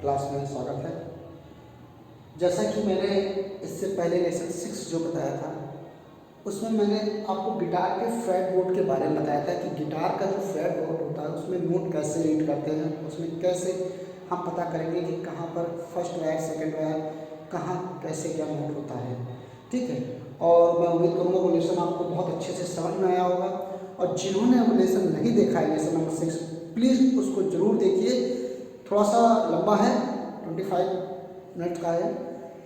Class में स्वागत है। जैसा कि मैंने इससे पहले लेसन 6 जो बताया था उसमें मैंने आपको गिटार के फ्रेट बोर्ड के बारे में बताया था कि गिटार का जो फ्रेट बोर्ड होता है उसमें नोट कैसे रीड करते हैं, उसमें कैसे हम पता करेंगे कि कहाँ पर फर्स्ट वायर सेकंड वायर कहाँ कैसे क्या नोट होता है। ठीक है, और मैं उम्मीद करूँगा वो लेसन आपको बहुत अच्छे से समझ में आया होगा। और जिन्होंने वो लेसन नहीं देखा है लेसन नंबर 6 प्लीज़ उसको ज़रूर देखिए। थोड़ा सा लंबा है, 25 मिनट का है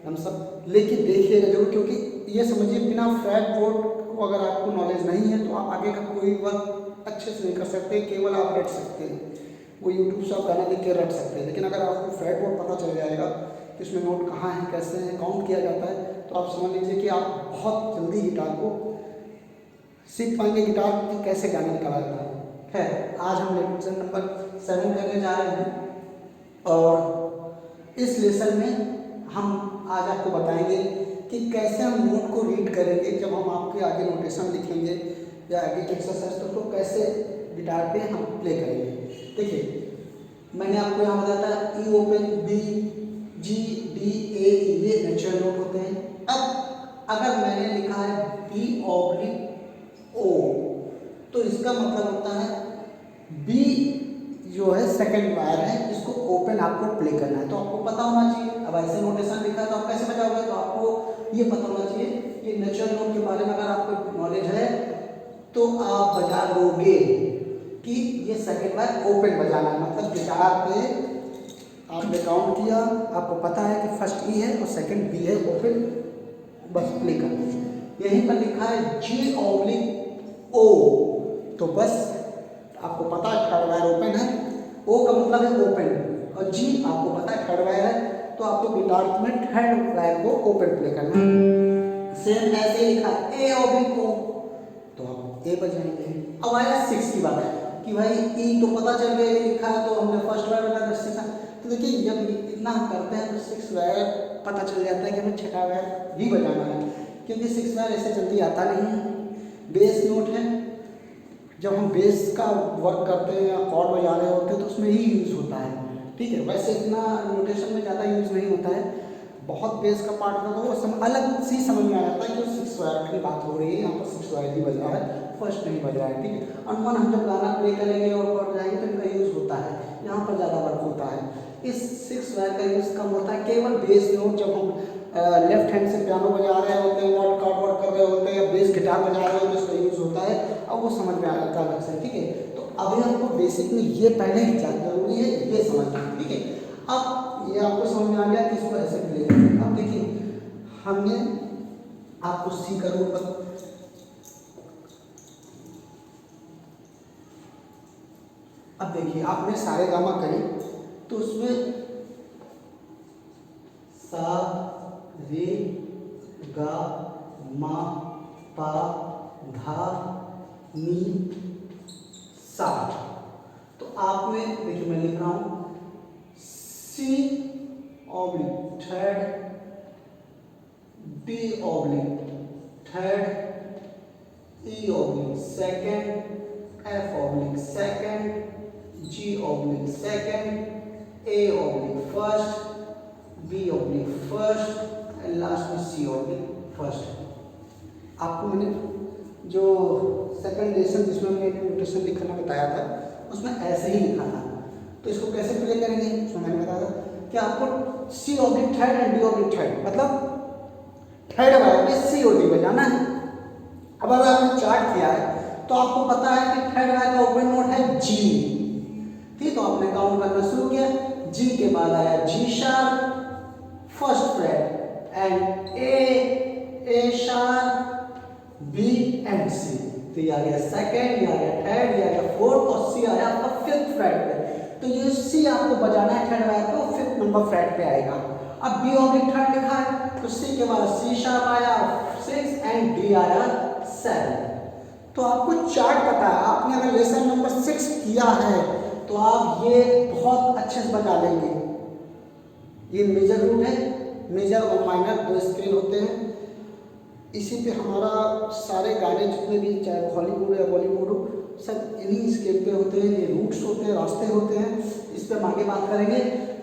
हम सब, लेकिन देखिएगा जरूर, क्योंकि ये समझिए बिना फ्रेट बोर्ड को अगर आपको नॉलेज नहीं है तो आप आगे का कोई वर्क अच्छे से नहीं कर सकते। केवल आप रट सकते हैं, वो यूट्यूब से आप गाना देख के रट सकते हैं, लेकिन अगर आपको फ्रेट बोर्ड पता चल जाएगा कि उसमें नोट कहाँ है, कैसे हैं, काउंट किया जाता है, तो आप समझ लीजिए कि आप बहुत जल्दी गिटार को सीख पाएंगे, गिटार की कैसे गाने निकाला जाता है। खैर, आज हम लेसन नंबर 7 करने जा रहे हैं और इस लेसन में हम आज आपको बताएंगे कि कैसे हम नोट को रीड करेंगे। जब हम आपके आगे नोटेशन लिखेंगे या आगे एक्सरसाइज तो उसको कैसे गिटार पे हम प्ले करेंगे। देखिए, मैंने आपको यहाँ बताया था ई ओपन, बी, जी, डी, ए, ये नेचुरल नोट होते हैं। अब अगर मैंने लिखा है बी ऑब्लिक ओ तो इसका मतलब होता है बी जो है सेकंड वायर है, इसको ओपन आपको प्ले करना है, तो आपको पता होना चाहिए। अब ऐसे नोटेशन लिखा है तो आप कैसे बजाओगे, तो आपको ये पता होना चाहिए कि नेचुरल नोट के बारे में अगर आपको नॉलेज है तो आप बजा लोगे कि ये सेकंड वायर ओपन बजाना है। मतलब गिटार पे आपने काउंट किया, आपको पता है कि फर्स्ट ई है और सेकंड बी है, ओपन बस प्ले करना। यहीं पर लिखा है जी ऑब्लिक ओ तो बस आपको पता है थर्ड वायर ओपन है, ओ का मतलब है ओपन, और जी आपको पता है थर्ड वायर है, तो आपको गिटार में थर्ड वायर को ओपन प्ले करना है। सेम ऐसे लिखा है ए ऑब्लिक ओ तो आप ए बजाएंगे। अब आया 6 की बात कि भाई ई तो पता चल गया लिखा है तो हमने फर्स्ट वायर बना दिया 6। तो देखिए जब इतना हम करते हैं तो 6 वायर पता चल जाता है कि हमें छठा वायर भी बजाना है, क्योंकि 6 वायर ऐसे जल्दी आता नहीं है। बेस नोट है, जब हम बेस का वर्क करते हैं या कॉर्ड बजा रहे होते हैं तो उसमें ही यूज़ होता है। ठीक है, वैसे इतना नोटेशन में ज़्यादा यूज़ नहीं होता है। बहुत बेस का पार्ट होता है तो वो अलग सी समझ में आ जाता है कि 6 वायर की बात हो रही है, यहाँ पर 6 वायर ही बज रहा है, फर्स्ट नहीं बज रहा है। ठीक है, अनवन हम जब गाना प्ले करेंगे और कॉर्ड बजाएंगे तो इनका यूज़ होता है, यहाँ पर ज़्यादा वर्क होता है। इस 6 वायर का यूज़ कम होता है, केवल बेस नोट जब हम लेफ्ट हैंड से पियानो बजा रहे होते हैं, वर्ड कार्ड वर्क कर रहे होते हैं या बेस गिटार बजा रहे होते हैं, इसका यूज़ होता है। अब वो समझ में आ जाता है अलग से। ठीक है, तो अभी आपको बेसिक में ये पहले ही जरूरी है ये समझना। ठीक है, अब ये आपको समझ में आ गया कि इसको ऐसे प्ले करें। अब देखिए हमने आपको सी का रूप, अब देखिए आपने सारे गामा करें तो उसमें सा रे गा मा पा धा नी सा, तो आप में देखिए मैं लिख रहा हूं C oblique third, D oblique third, E oblique second, F oblique second, G oblique second, A oblique first, B oblique first and last में सी ऑब्लिक फर्स्ट। आपको मैंने जो सेकंड लेसन जिसमें मैंने नोटेशन लिखना बताया था उसमें ऐसे ही लिखा था, तो इसको कैसे प्ले करेंगे उसमें मैंने बताया था कि आपको C oblique third and D oblique third, मतलब थर्ड वायर पे सी और डी बजाना है। अब अगर आपने चार्ट किया है तो आपको पता है कि थर्ड वायर का ओपन नोट है जी। ठीक, तो आपने काउंट करना शुरू किया, जी के बाद आया G sharp first fret and A sharp, B and C, तो ये आ गया सेकंड, ये आ गया थर्ड, ये आ गया फोर्थ और सी आया आपका फिफ्थ फ्रेट पे। तो ये सी आपको बजाना है थर्ड वायर को, फिफ्थ नंबर फ्रेट पे आएगा। अब बी ऑब्लिक थर्ड लिखा है तो सी के बाद सी शार्प आया 6 एंड डी आया 7। तो आपको चार्ट पता है, आपने अगर लेसन नंबर 6 किया है तो आप ये बहुत अच्छे से बजा लेंगे। ये मेजर रूट है, मेजर और माइनर 2 स्केल होते हैं, इसी पे हमारा सारे गाने जितने भी चाहे हॉलीवुड या बॉलीवुड हो सब इन्हीं स्केल पे होते हैं। ये रूट्स होते हैं, रास्ते होते हैं, इस पर हम आगे बात करेंगे।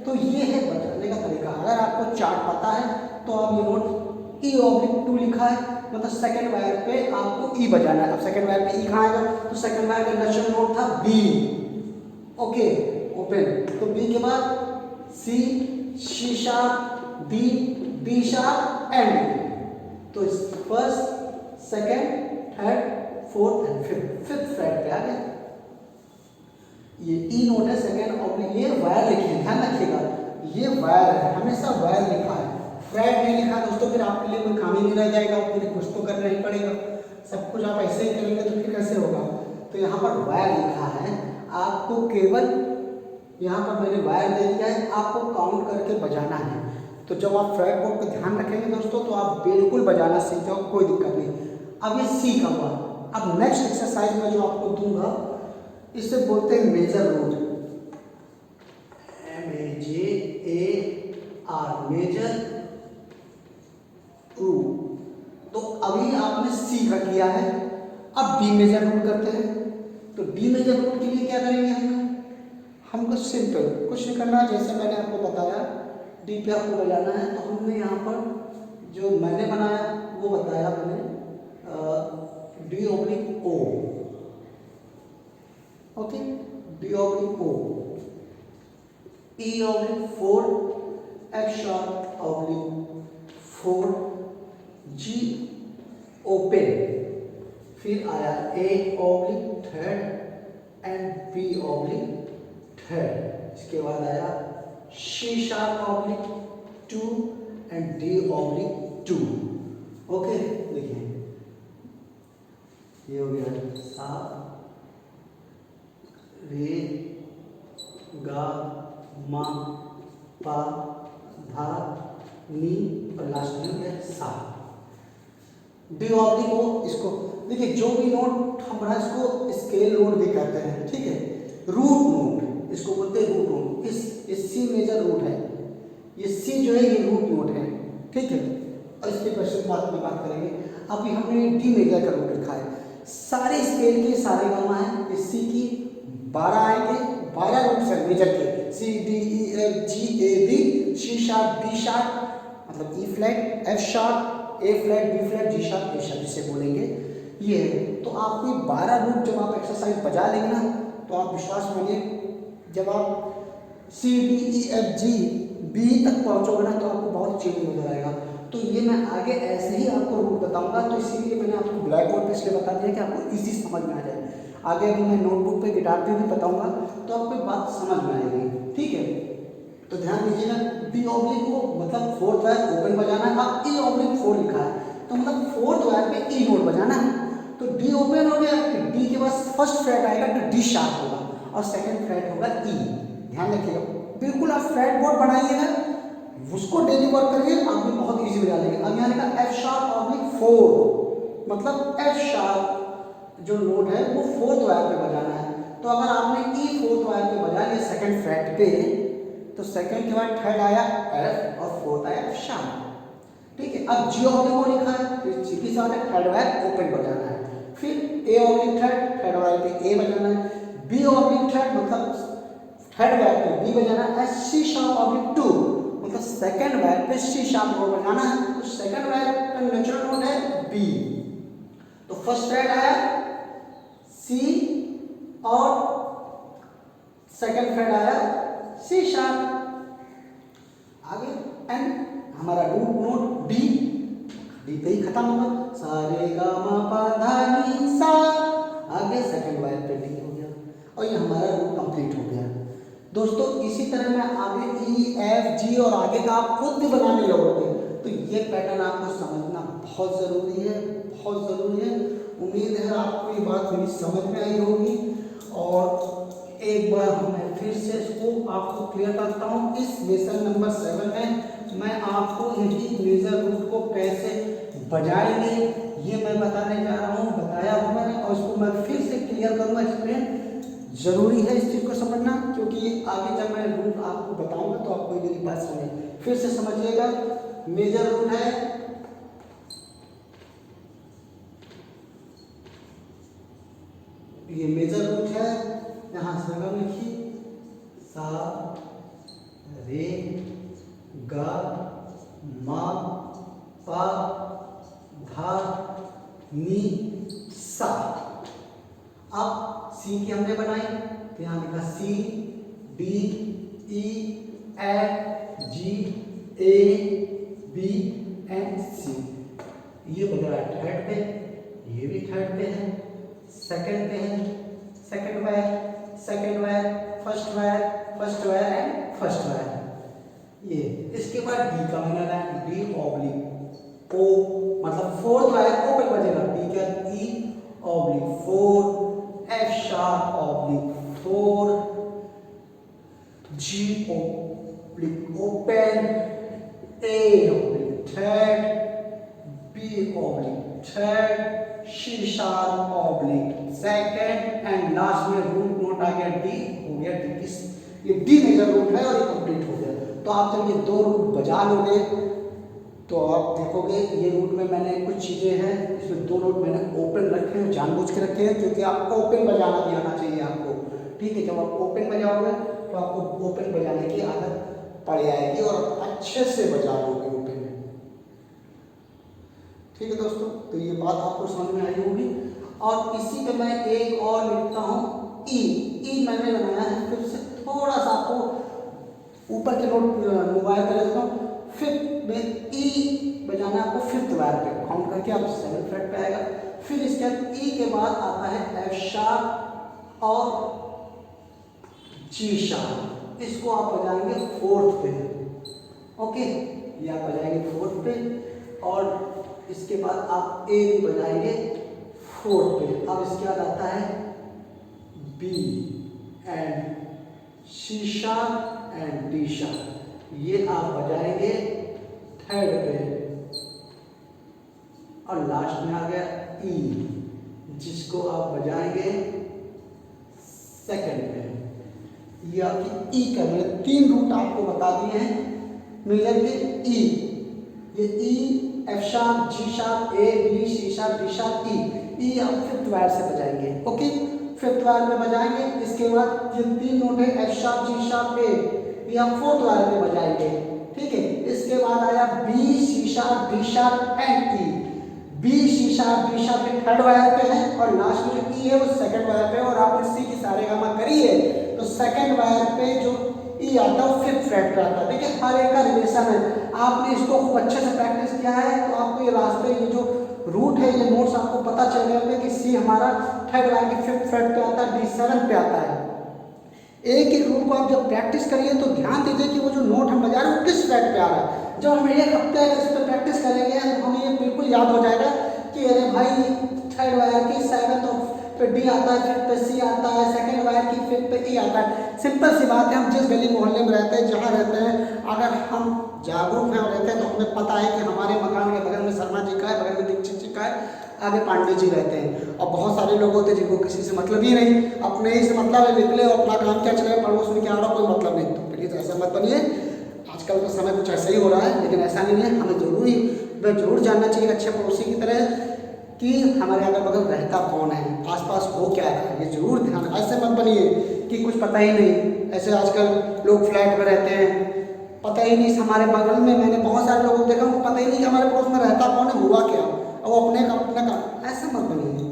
तो ये है बजाने का तरीका। अगर आपको चार्ट पता है तो आप ये नोट E/2 लिखा है, मतलब सेकंड वायर पे आपको ई बजाना है। अब सेकंड वायर पे ई कहाँ आएगा, तो सेकंड वायर का नेचुरल नोट था बी। Okay, open. तो बी के बाद C, C sharp, D, D sharp and. तो first, second, third, fourth and fifth fret पे आ गया। ये ई नोट है सेकंड ऑब्लिक, ये वायर लिखिए, ध्यान रखिएगा ये वायर है, हमेशा वायर लिखा है, फ्रेट नहीं लिखा दोस्तों, फिर आपके लिए कोई काम ही नहीं रह जाएगा, फिर कुछ तो करना ही पड़ेगा। सब कुछ आप ऐसे ही करेंगे तो फिर कैसे होगा। तो यहाँ पर वायर लिखा है, आपको केवल यहाँ पर मैंने वायर दे दिया है, आपको काउंट करके बजाना है। तो जब आप फ्रेट बोर्ड पर ध्यान रखेंगे दोस्तों तो आप बिल्कुल बजाना सीख जाओ, कोई दिक्कत नहीं। अब ये सी का हुआ। अब नेक्स्ट एक्सरसाइज में जो आपको दूंगा इसे बोलते हैं major root, MEJAR, major root. तो अभी आपने सी का किया है, अब डी मेजर रूट करते हैं। तो डी मेजर रूट के लिए क्या करेंगे हमको सिंपल कुछ नहीं करना, जैसे मैंने आपको बताया डी पे आपको बजाना है। तो हमने यहाँ पर जो मैंने बनाया वो बताया मैंने D/O, okay, D/O, E/4, F#/4, G open, फिर आया A/3 एंड B/3, इसके बाद आया C#/2 एंड D/2। ओके, देखिए ये हो गया सा रे गा मा पा धा नी और लास्ट में हो गया सा। D/O इसको देखिए, जो भी नोट हमारा इसको स्केल नोट भी कहते हैं, ठीक है, रूट नोट इसको बोलते हैं, रूट नोट। इस सी मेजर रूट है, ये सी जो है ये रूट नोट है, ठीक है। और इसके क्वेश्चन बाद में बात करेंगे। अभी हमने डी मेजर का रूट लिखा है, सारे स्केल के सारे गामा है, इस सी की 12 आएंगे, 12 रूट्स है मेजर के, C D E F G A B, C#, D#, मतलब E flat, F#, A flat, B flat, G#, A#, जिसे बोलेंगे ये है। तो आपको 12 रूट जब आप एक्सरसाइज बजा लेंगे ना, तो आप विश्वास मानिए जब आप C D E F G B तक पहुंचोगे ना तो आपको बहुत चेंज हो जाएगा। तो ये मैं आगे ऐसे ही आपको रूट बताऊंगा, तो इसीलिए मैंने आपको ब्लैक बोर्ड पे इसलिए बता दिया कि आपको इजी समझ में आ जाए। आगे अभी मैं नोटबुक पे गिटार पे भी बताऊंगा तो आपको बात समझ में आएगी, ठीक है। तो ध्यान दीजिएगा, D/O को मतलब फोर्थ वायर ओपन बजाना है। अब E/4 लिखा है तो मतलब फोर्थ वायर पे ई नोट बजाना है। तो डी ओपन हो गया, डी के बाद फर्स्ट फ्रेट आएगा तो डी शार्प होगा और सेकंड फ्रेट होगा ई। ध्यान रखिएगा, बिल्कुल आप फ्रेट बोर्ड बनाइएगा, उसको डेली वर्क करिए, आप भी बहुत इजी बजा लेंगे। अब यहाँ लिखा F#/4, मतलब F# जो नोट है वो फोर्थ वायर पे बजाना है। तो अगर आपने ई फोर्थ वायर पे बजा लिया सेकंड फ्रेट पे, तो सेकंड के बाद थर्ड आया F और फोर्थ आया F#, ठीक है। अब G/O लिखा है, फिर सीधी सी बात है थर्ड वायर ओपन बजाना है, फिर A/3 थर्ड वायर पे A बजाना है, B/3 मतलब थर्ड वायर पे B बजाना है, C#/2 मतलब सेकंड वायर पे C# बजाना है। तो सेकंड वायर का नेचुरल नोट है B, तो फर्स्ट फ्रेट आया C और सेकंड फ्रेट आया C#। आगे एंड हमारा रूट नोट डी पे ही खत्म होगा, सा रे गा मा पा धा नी सा। आगे सेकंड वायर पे डी हो गया और ये हमारा रूट कंप्लीट हो गया। दोस्तों इसी तरह मैं आगे ई एफ जी और आगे का आप खुद भी बनाने लगोगे, तो ये पैटर्न आपको समझना बहुत ज़रूरी है, बहुत ज़रूरी है। उम्मीद है आपको ये बात मेरी समझ में आई होगी। और एक बार मैं फिर से इसको आपको क्लियर करता हूँ। इस लेसन नंबर 7 में मैं आपको यही मेजर रूट को कैसे बजाएंगे ये मैं बताने जा रहा हूँ, बताया हूँ मैंने, और इसको मैं फिर से क्लियर करूँगा, एक्सप्लेन जरूरी है इस चीज़ को समझना, क्योंकि आगे जब मैं रूट आपको बताऊंगा तो आपको मेरी बात समझ फिर से समझिएगा। मेजर रूट है, ये मेजर रूट है, यहाँ से अगर लिखिए सा रे धा नी सा। अब सी की हमने बनाई तो यहाँ लिखा C D E F G A B and C. ये बदल रहा है थर्ड पे, ये भी थर्ड पे है, सेकंड पे है, second wire, first wire and first wire. ये इसके बाद डी का बना है, डी ऑब्लिक ओ, मतलब फोर्थ वायर ओपन बजेगा, डी का E oblique 4, F sharp oblique 4, G oblique open, A oblique third, B oblique third, C sharp oblique second and last में रूट नोट आ गया डी, हो गया डी किस, ये डी मेजर रूट है और ये कंप्लीट हो गया। तो आप जब ये दो रूट बजा लोगे तो आप देखोगे ये रूट में मैंने कुछ चीज़ें हैं, इसमें दो रूट मैंने ओपन रखे हैं, जानबूझ के रखे हैं क्योंकि आपको ओपन बजाना भी आना चाहिए आपको, ठीक है। जब आप ओपन बजाओगे तो आपको ओपन बजाने की आदत पड़ जाएगी और अच्छे से बजा लोगे ओपन, ठीक है दोस्तों। तो ये बात आपको समझ में आई होगी। और इसी पे मैं एक और लिखता हूँ ई। ई मैंने बनाया है, फिर से थोड़ा सा आपको ऊपर के नोट वायर कर देता हूँ। फिफ्थ में ई बजाना है आपको, फिफ्थ वायर पे काउंट करके आप 7 फ्रेट पे आएगा। फिर इसके बाद ई के बाद आता है एफ शार्प और जी शार्प, इसको आप बजाएंगे फोर्थ पे, ओके, ये आप बजाएंगे फोर्थ पे। और इसके बाद आप ए भी बजाएंगे फोर्थ पे। अब इसके बाद आता है B and C sharp and D sharp, ये आप बजाएंगे थर्ड पे। और लास्ट में आ गया ई, जिसको आप बजाएंगे सेकंड पे। ये आपकी ई का, मैंने 3 रूट आपको बता दिए हैं मेजर के ई। ये E F sharp G sharp A B C sharp D sharp E. E आप फिफ्थ वायर से बजाएंगे, ओके, फिफ्थ वायर में बजाएंगे। इसके बाद ये 3 नोट है एफ शार्प जी शार्प ए, ये आप फोर्थ वायर पे बजाएंगे, ठीक है। इसके बाद आया B C sharp D sharp and E. B C sharp D sharp ये थर्ड वायर पे है और लास्ट में जो ई है वो सेकंड वायर पे है। और आपने सी की सारे गामा करी है तो सेकंड वायर पे जो ई आता है वो फिफ्थ फ्रेट पे आता है। देखिए हर एक का रिलेशन है, आपने इसको खूब अच्छे से प्रैक्टिस किया है तो आपको ये रास्ते, ये जो रूट है, ये नोट्स आपको पता चल गए होंगे कि सी हमारा थर्ड वायर के फिफ्थ फ्रेट पे आता है, डी 7 पे आता है। एक ही रूट को आप जब प्रैक्टिस करिए तो ध्यान दीजिए कि वो जो नोट हम बजा रहे हैं वो किस फ्रेट पे आ रहा है। जब हम एक हफ्ते इस पर प्रैक्टिस करेंगे तो हमें ये बिल्कुल याद हो जाएगा कि अरे भाई थर्ड वायर की 7th पे डी आता है, फिफ्थ पे सी आता है, सेकंड वायर की फिफ्थ पे ई आता है। सिंपल सी बात है, हम जिस गली मोहल्ले में रहते हैं, जहाँ रहते हैं, अगर हम जागरूक हैं और रहते हैं तो हमें पता है कि हमारे मकान के बगल में शर्मा जी का है, बगल में दीक्षित जी का है, आगे पांडे जी रहते हैं। और बहुत सारे लोग होते हैं जिनको किसी से मतलब ही नहीं, अपने ही से मतलब है, निकले और अपना काम क्या चले, पड़ोस में क्या आ रहा कोई मतलब नहीं। तो प्लीज़ ऐसा मत बनिए। आजकल का समय कुछ ऐसा ही हो रहा है, लेकिन ऐसा नहीं है। हमें जरूर जानना चाहिए अच्छे पड़ोसी की तरह कि हमारे अगल बगल रहता कौन है, आसपास हो क्या रहा है, ये जरूर ध्यान। ऐसे मत बनिए कि कुछ पता ही नहीं। ऐसे आजकल लोग फ्लैट में रहते हैं, पता ही नहीं हमारे बगल में, मैंने बहुत सारे लोगों को देखा, उनको पता ही नहीं कि हमारे पड़ोस में रहता कौन है, हुआ क्या, और वो अपने का ऐसा मत बनिए,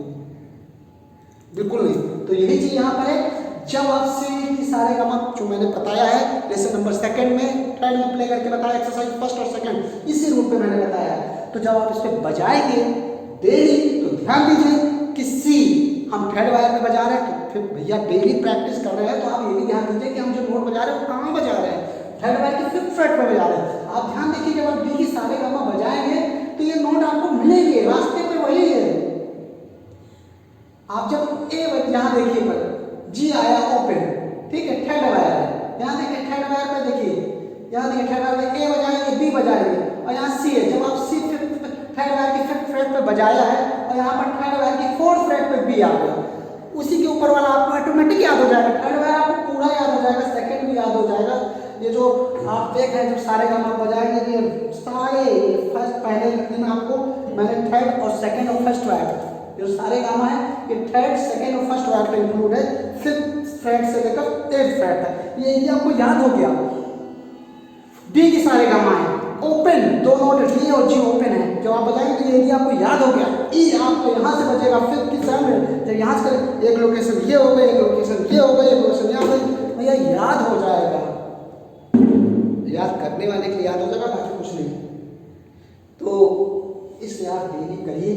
बिल्कुल नहीं। तो यही चीज़ यहाँ पर है। जब आप सी की सारे गामा जो मैंने बताया है लेसन नंबर 2 में, 3rd में प्ले करके बताया, एक्सरसाइज 1st और 2nd इसी रूट पे मैंने बताया। तो जब आप इस पर बजाएंगे डेली तो ध्यान दीजिए कि सी हम थर्ड वायर में बजा रहे हैं, तो फिर भैया डेली प्रैक्टिस कर रहे हैं तो आप ये भी ध्यान दीजिए कि हम जो नोट बजा रहे हैं वो कहाँ बजा रहे हैं, थर्ड वायर की फिफ्थ फ्रेट पे बजा रहे हैं। आप ध्यान देखिए जब आप डी की सारे गामा बजाएंगे तो ये नोट आपको मिलेंगे, रास्ते पे वही है। आप जब ए यहाँ देखिए पर जी आया ओपन, ठीक है, थर्ड वायर है, यहाँ देखिए थर्ड वायर पे देखिए, यहाँ देखिए थर्ड वायर पे ए बजाएंगे, बी बजाएंगे, और यहाँ सी है। जब आप सी थर्ड वायर की फिफ्थ फ्रेट पे बजाया है और यहाँ पर थर्ड वायर की फोर्थ फ्रेट पे बी आ गया, उसी के ऊपर वाला आपको ऑटोमेटिक याद हो जाएगा, थर्ड वायर आपको पूरा याद हो जाएगा, सेकंड भी याद हो जाएगा। ये जो आप देख रहे हैं जब सारे गामा बजाएंगे, ये सारे फर्स्ट पहले दिन आपको मैंने थर्ड और सेकंड और फर्स्ट वायर जो सारे गामा है ये थर्ड सेकंड और फर्स्ट वायर पे इंक्लूड है, फिफ्थ फ्रेट से लेकर 8th फ्रेट तक, ये आपको याद हो गया। डी की सारे गामा है ओपन, दो नोट डी और जी ओपन है, जब आप बजाएंगे तो ये आपको याद हो गया, ई आपको यहाँ से बचेगा, फिर तीसरा में जब यहाँ से एक लोकेशन ये हो गई, एक लोकेशन ये हो गई, एक लोकेशन यहाँ हो गई, भैया याद हो जाएगा। याद करने वाले के लिए याद हो जाएगा, बाकी कुछ नहीं। तो इसलिए आप डेली करिए।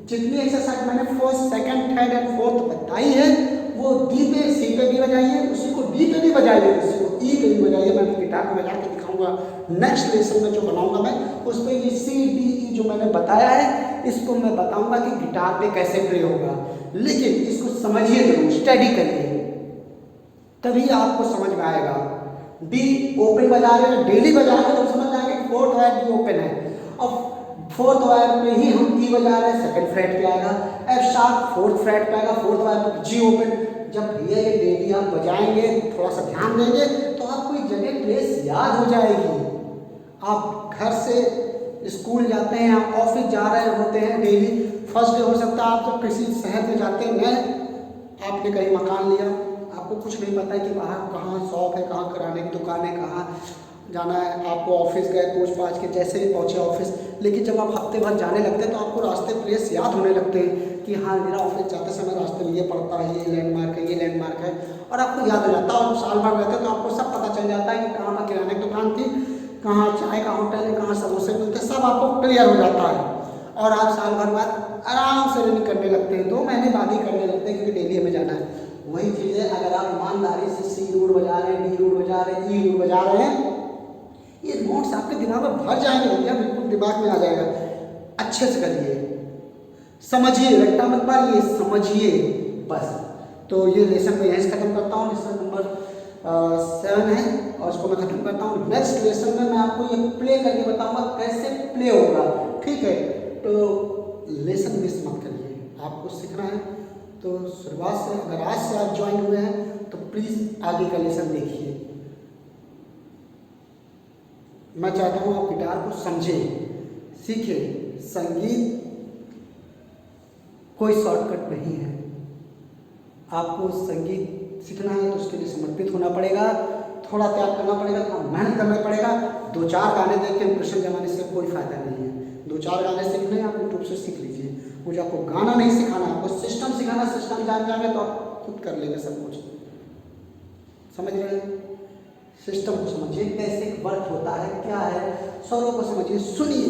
जितनी एक्सरसाइज मैंने first, second, third and fourth बताई है वो डी पे, सी पे भी बजाइए, उसी को डी पे भी बजाइए, उसी को ई पे भी बजाइए। मैं गिटार में बजा के दिखाऊंगा नेक्स्ट लेसन में जो बनाऊंगा मैं, उस पर ये सी डी ई जो मैंने बताया है इसको मैं बताऊंगा कि गिटार पे कैसे प्ले होगा। लेकिन इसको समझिए जरूर, स्टडी करिए, तभी आपको समझ में आएगा। डी ओपन बजा रहे हैं, डेली बजा रहे हैं तो समझ आएगा कि फोर्थ वायर डी ओपन है। अब फोर्थ वायर पे ही हम ई बजा रहे हैं, सेकंड फ्रेट पे आएगा, एफ शार्प फोर्थ फ्रेट पे आएगा, फोर्थ वायर पे जी ओपन। जब भैया ये डेली आप बजाएंगे, थोड़ा सा ध्यान देंगे तो आपको एक जगह प्लेस याद हो जाएगी। आप घर से स्कूल जाते हैं, आप ऑफिस जा रहे होते हैं डेली, फर्स्ट डे हो सकता है आप जब किसी शहर में जाते हैं, नए आपने कहीं मकान लिया, आपको कुछ नहीं पता है कि बाहर कहाँ शॉप है, कहाँ किराने की दुकान है, कहाँ जाना है। आपको ऑफिस गए पूछ पाछ के जैसे ही पहुँचे ऑफिस, लेकिन जब आप हफ्ते भर जाने लगते हैं तो आपको रास्ते प्लेस याद होने लगते हैं कि हाँ मेरा ऑफिस जाते समय रास्ते में ये पड़ता है, ये लैंडमार्क है, ये लैंडमार्क है, और आपको याद हो जाता है। और साल भर रहते हैं तो आपको सब पता चल जाता है कि कहाँ पर किराने की दुकान थी, कहाँ चाय का होटल है, कहाँ समोसे मिलते, सब आपको क्लियर हो जाता है। और आप साल भर बाद आराम से रनिंग करने लगते हैं, 2 महीने बाद ही करने लगते हैं क्योंकि डेली हमें जाना है। वही चीज़ है, अगर आप ईमानदारी से सी रूट बजा रहे हैं, डी रूट बजा रहे हैं, ई रूट बजा रहे हैं, ये नोट्स आपके दिमाग में भर जाएंगे भैया, बिल्कुल दिमाग में आ जाएगा। अच्छे से करिए, समझिए, रट्टा मत मारिए, समझिए बस। तो ये लेसन में यहीं से खत्म करता हूँ। लेसन नंबर 7 है और उसको मैं खत्म करता हूँ। नेक्स्ट लेसन में मैं आपको ये प्ले करके बताऊंगा कैसे प्ले होगा, ठीक है। तो लेसन मिस मत करिए, आपको सीखना है तो शुरुआत से, अगर आज से आप ज्वाइन हुए हैं तो प्लीज़ आगे का लेसन देखिए। मैं चाहता हूँ आप गिटार को समझें, सीखें। संगीत कोई शॉर्टकट नहीं है, आपको संगीत सीखना है तो उसके लिए समर्पित होना पड़ेगा, थोड़ा त्याग करना पड़ेगा, थोड़ा मेहनत करना पड़ेगा। 2-4 गाने देख के इंप्रेशन जमाने से कोई फायदा नहीं है। 2-4 गाने सीखने आप यूट्यूब से सीख लीजिए। मुझे आपको गाना नहीं सिखाना, आपको सिस्टम सिखाना। सिस्टम जान जाएंगे तो आप खुद कर लेंगे सब कुछ, समझ रहे हैं। सिस्टम को समझिए, कैसे वर्क होता है, क्या है, स्वरों को समझिए, सुनिए।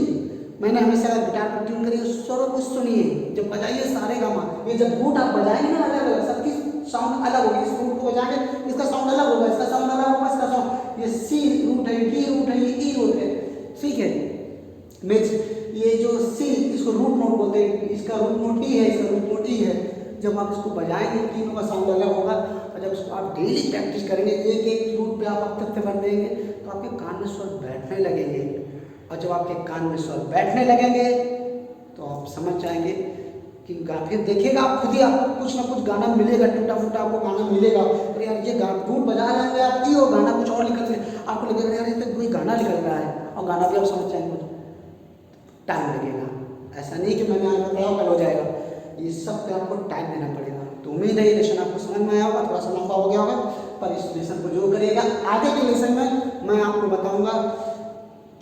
मैंने हमेशा गिटार पर ट्यून करिए, स्वरों को सुनिए, जब बजाइए सारे गामा, ये जब रूट आप बजाएंगे ना अलग अलग, सबकी साउंड अलग होगी। इस रूट को बजाएंगे, इसका साउंड अलग होगा, इसका साउंड अलग होगा, इसका साउंड, ये सी रूट है, डी रूट है, ये ई रूट है, ठीक है। मिक्स, ये जो सी, इसको रूट नोट बोलते हैं, इसका रूट नोट ई है, इसका रूट नोट ई है। जब आप इसको बजाएंगे तीनों का साउंड अलग होगा, और जब इसको आप डेली प्रैक्टिस करेंगे, एक एक रूट पे आप हफ्ते भर देंगे तो आपके कान में स्वर बैठने लगेंगे। और जब आपके कान में स्वर बैठने लगेंगे तो आप समझ जाएंगे कि फिर देखिएगा आप खुद ही, आपको कुछ ना कुछ गाना मिलेगा, टूटा फूटा आपको गाना मिलेगा। अरे यार ये रूट बजा रहे हैं आप, वो गाना कुछ और निकल रहा है, आपको लगेगा यार ये तो कोई गाना निकल रहा है, और गाना भी आप समझ जाएंगे। टाइम लगेगा, ऐसा नहीं कि मैंने आज बताया कल हो जाएगा, ये सब पे आपको टाइम देना पड़ेगा। तो उम्मीद है ये लेसन आपको समझ में आया होगा, थोड़ा सा लंबा हो गया होगा, पर इस लेसन को जो करेगा आगे के लेसन में मैं आपको बताऊंगा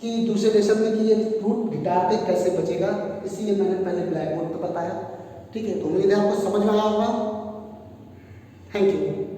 कि दूसरे लेसन में कि ये रूट गिटार पे कैसे बचेगा, इसीलिए मैंने पहले ब्लैक बोर्ड पे बताया, ठीक है। तो उम्मीद है आपको समझ में आया होगा। Thank you.